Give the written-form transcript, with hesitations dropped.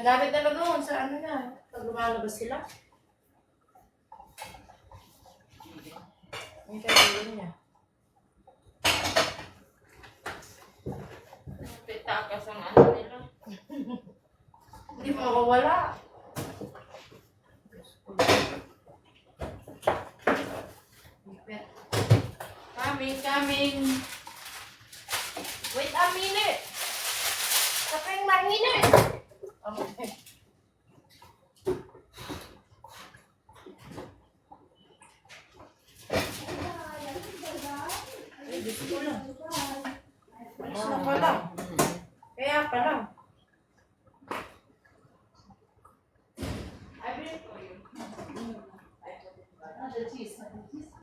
Nagamit na doon sa ano na. Pag lumalabas sila. Yung kaibigan niya. Pitakas ang ano nila. Hindi mawawala. Coming. Wait a minute. Kapeng mahinit. Okay. Ay, gusto ko lang. Alis na pala. Kaya pala. I will for you. The cheese.